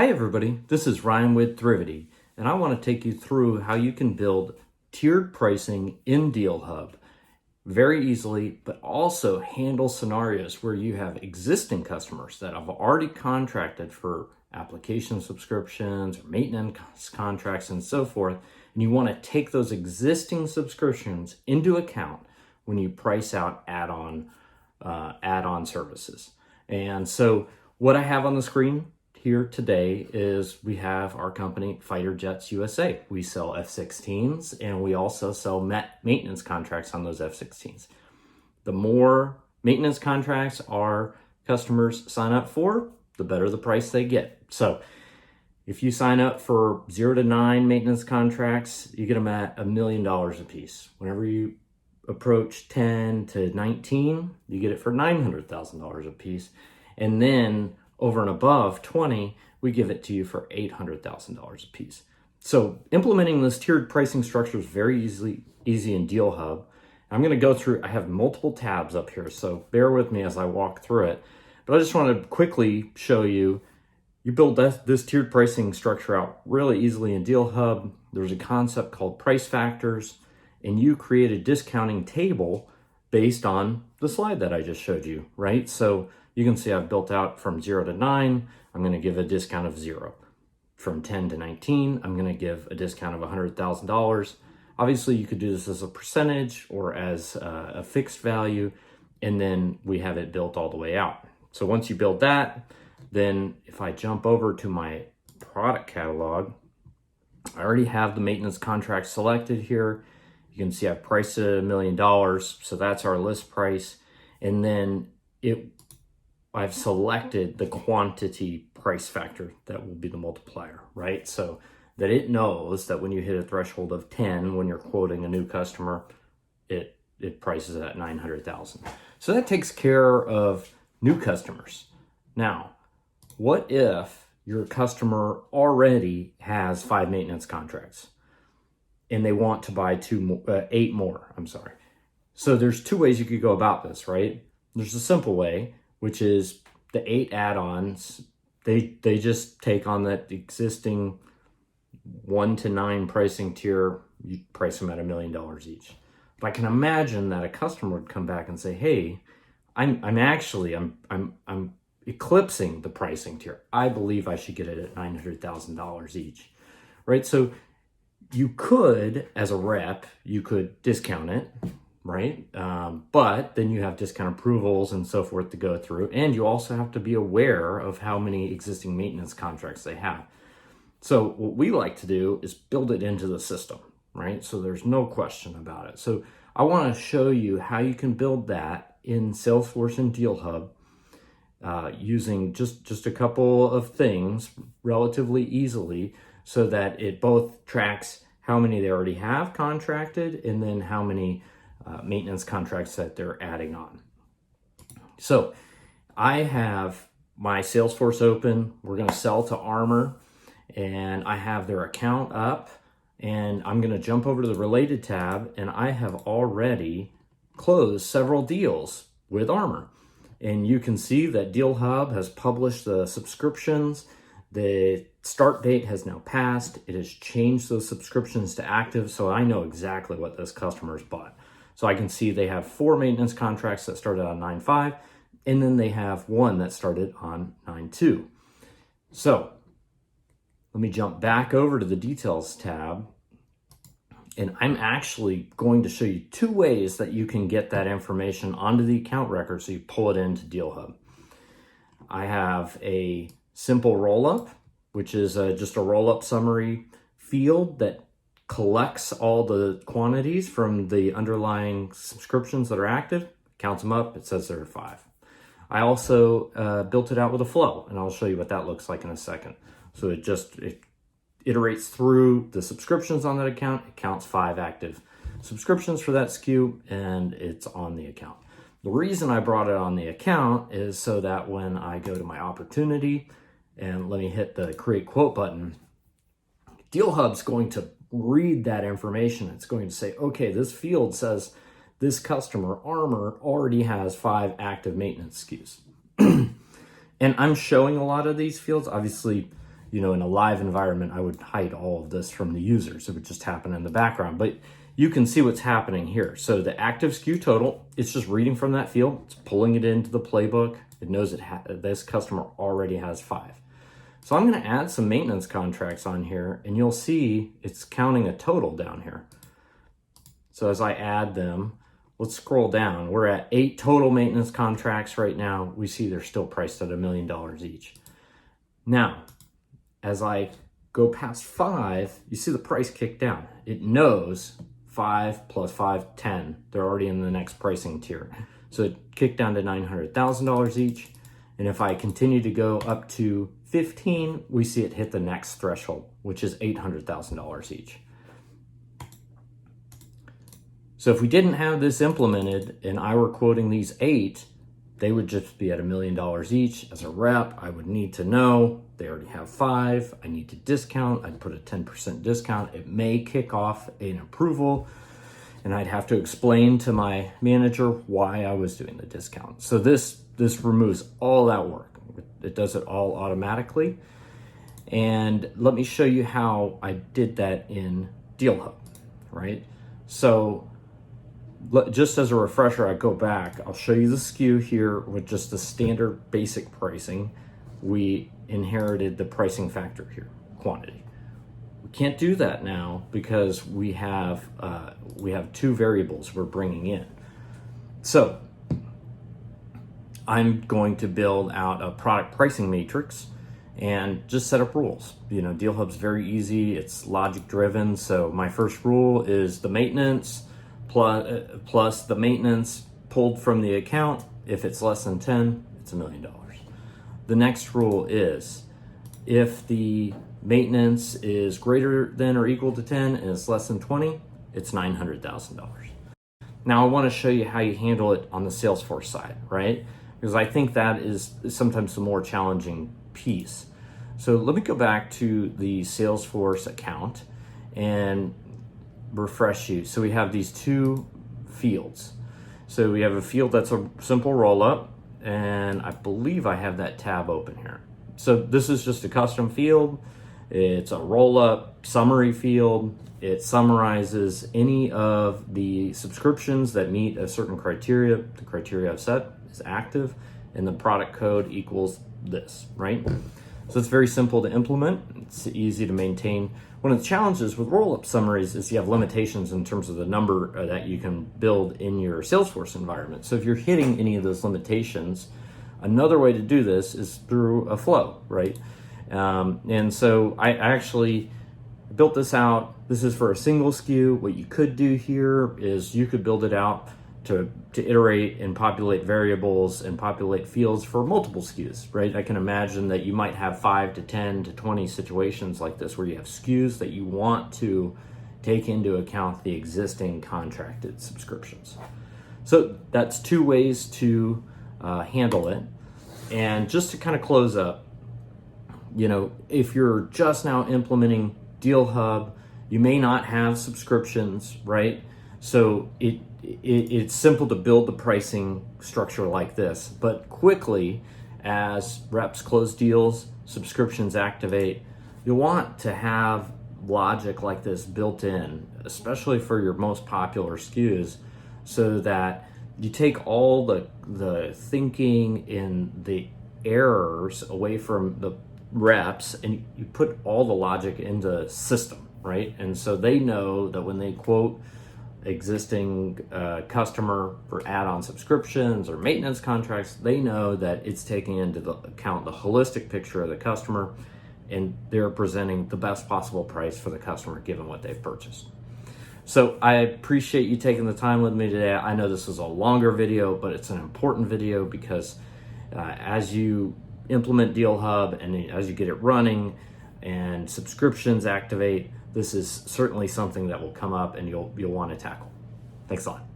Hi everybody, this is Ryan with Thrivity, and I want to take you through how you can build tiered pricing in DealHub very easily, but also handle scenarios where you have existing customers that have already contracted for application subscriptions or maintenance contracts and so forth, and you want to take those existing subscriptions into account when you price out add-on services. And so what I have on the screen here today is we have our company, Fighter Jets USA. We sell F-16s and we also sell maintenance contracts on those F-16s. The more maintenance contracts our customers sign up for, the better the price they get. So if you sign up for 0 to 9 maintenance contracts, you get them at $1 million a piece. Whenever you approach 10 to 19, you get it for $900,000 a piece. And then over and above 20, we give it to you for $800,000 a piece. So implementing this tiered pricing structure is very easy in DealHub. I'm going to go through, I have multiple tabs up here, so bear with me as I walk through it. But I just want to quickly show you, you build this tiered pricing structure out really easily in DealHub. There's a concept called price factors, and you create a discounting table based on the slide that I just showed you, right? So you can see I've built out from 0 to 9, I'm going to give a discount of 0. From 10 to 19, I'm going to give a discount of $100,000. Obviously, you could do this as a percentage or as a fixed value, and then we have it built all the way out. So once you build that, then if I jump over to my product catalog, I already have the maintenance contract selected here. You can see I've priced it at $1 million, so that's our list price. And then I've selected the quantity price factor that will be the multiplier, right? So that it knows that when you hit a threshold of 10, when you're quoting a new customer, it prices it at $900,000. So that takes care of new customers. Now, what if your customer already has 5 maintenance contracts and they want to buy 8 more? So there's 2 ways you could go about this, right? There's a simple way, which is the 8 add-ons, they just take on that existing 1 to 9 pricing tier, you price them at $1 million each. But I can imagine that a customer would come back and say, hey, I'm eclipsing the pricing tier. I believe I should get it at $900,000 each, right? So you could, as a rep, you could discount it, right? But then you have discount approvals and so forth to go through. And you also have to be aware of how many existing maintenance contracts they have. So what we like to do is build it into the system, right? So there's no question about it. So I want to show you how you can build that in Salesforce and DealHub using just a couple of things relatively easily so that it both tracks how many they already have contracted and then how many maintenance contracts that they're adding on. So I have my Salesforce open. We're going to sell to Armor, and I have their account up, and I'm going to jump over to the related tab, and I have already closed several deals with Armor. And you can see that DealHub has published the subscriptions. The start date has now passed. It has changed those subscriptions to active, so I know exactly what those customers bought. So I can see they have 4 maintenance contracts that started on 9/5, and then they have 1 that started on 9/2. So let me jump back over to the details tab, and I'm actually going to show you 2 ways that you can get that information onto the account record so you pull it into DealHub. I have a simple roll-up, which is just a roll-up summary field that collects all the quantities from the underlying subscriptions that are active, counts them up, it says there are 5. I also built it out with a flow, and I'll show you what that looks like in a second. So it iterates through the subscriptions on that account. It counts 5 active subscriptions for that SKU, and it's on the account. The reason I brought it on the account is so that when I go to my opportunity and let me hit the create quote button, DealHub's going to read that information. It's going to say, okay, this field says this customer, Armor, already has 5 active maintenance SKUs. And I'm showing a lot of these fields. Obviously, in a live environment, I would hide all of this from the users. It would just happen in the background, but you can see what's happening here. So the active SKU total, it's just reading from that field. It's pulling it into the playbook. It knows this customer already has 5. So I'm going to add some maintenance contracts on here, and you'll see it's counting a total down here. So as I add them, let's scroll down. We're at 8 total maintenance contracts right now. We see they're still priced at $1 million each. Now, as I go past 5, you see the price kick down. It knows 5 plus 5, 10. They're already in the next pricing tier. So it kicked down to $900,000 each. And if I continue to go up to 15, we see it hit the next threshold, which is $800,000 each. So if we didn't have this implemented and I were quoting these 8, they would just be at $1 million each. As a rep, I would need to know they already have 5. I need to discount. I'd put a 10% discount. It may kick off an approval, and I'd have to explain to my manager why I was doing the discount. So this removes all that work. It does it all automatically. And let me show you how I did that in DealHub, right? So just as a refresher, I go back, I'll show you the SKU here with just the standard basic pricing. We inherited the pricing factor here, quantity. We can't do that now because we have 2 variables we're bringing in. So I'm going to build out a product pricing matrix and just set up rules. DealHub's very easy. It's logic driven. So my first rule is the maintenance plus the maintenance pulled from the account. If it's less than 10, it's $1 million. The next rule is if the maintenance is greater than or equal to 10 and it's less than 20, it's $900,000. Now I want to show you how you handle it on the Salesforce side, right? Because I think that is sometimes the more challenging piece. So let me go back to the Salesforce account and refresh you. So we have these 2 fields. So we have a field that's a simple roll-up, and I believe I have that tab open here. So this is just a custom field. It's a roll-up summary field. It summarizes any of the subscriptions that meet a certain criteria. The criteria I've set is active, and the product code equals this, right? So it's very simple to implement. It's easy to maintain. One of the challenges with roll-up summaries is you have limitations in terms of the number that you can build in your Salesforce environment. So if you're hitting any of those limitations, another way to do this is through a flow, right? And so I actually built this out. This is for a single SKU. What you could do here is you could build it out to iterate and populate variables and populate fields for multiple SKUs, right? I can imagine that you might have 5 to 10 to 20 situations like this where you have SKUs that you want to take into account the existing contracted subscriptions. So that's 2 ways to handle it. And just to kind of close up, if you're just now implementing DealHub, you may not have subscriptions, right? So it's simple to build the pricing structure like this, but quickly as reps close deals, subscriptions activate, you'll want to have logic like this built in, especially for your most popular SKUs, so that you take all the thinking and the errors away from the reps and you put all the logic into the system, right? And so they know that when they quote existing customer for add-on subscriptions or maintenance contracts, they know that it's taking into account the holistic picture of the customer, and they're presenting the best possible price for the customer given what they've purchased. So I appreciate you taking the time with me today. I know this is a longer video, but it's an important video because as you implement DealHub and as you get it running and subscriptions activate, this is certainly something that will come up and you'll want to tackle. Thanks a lot.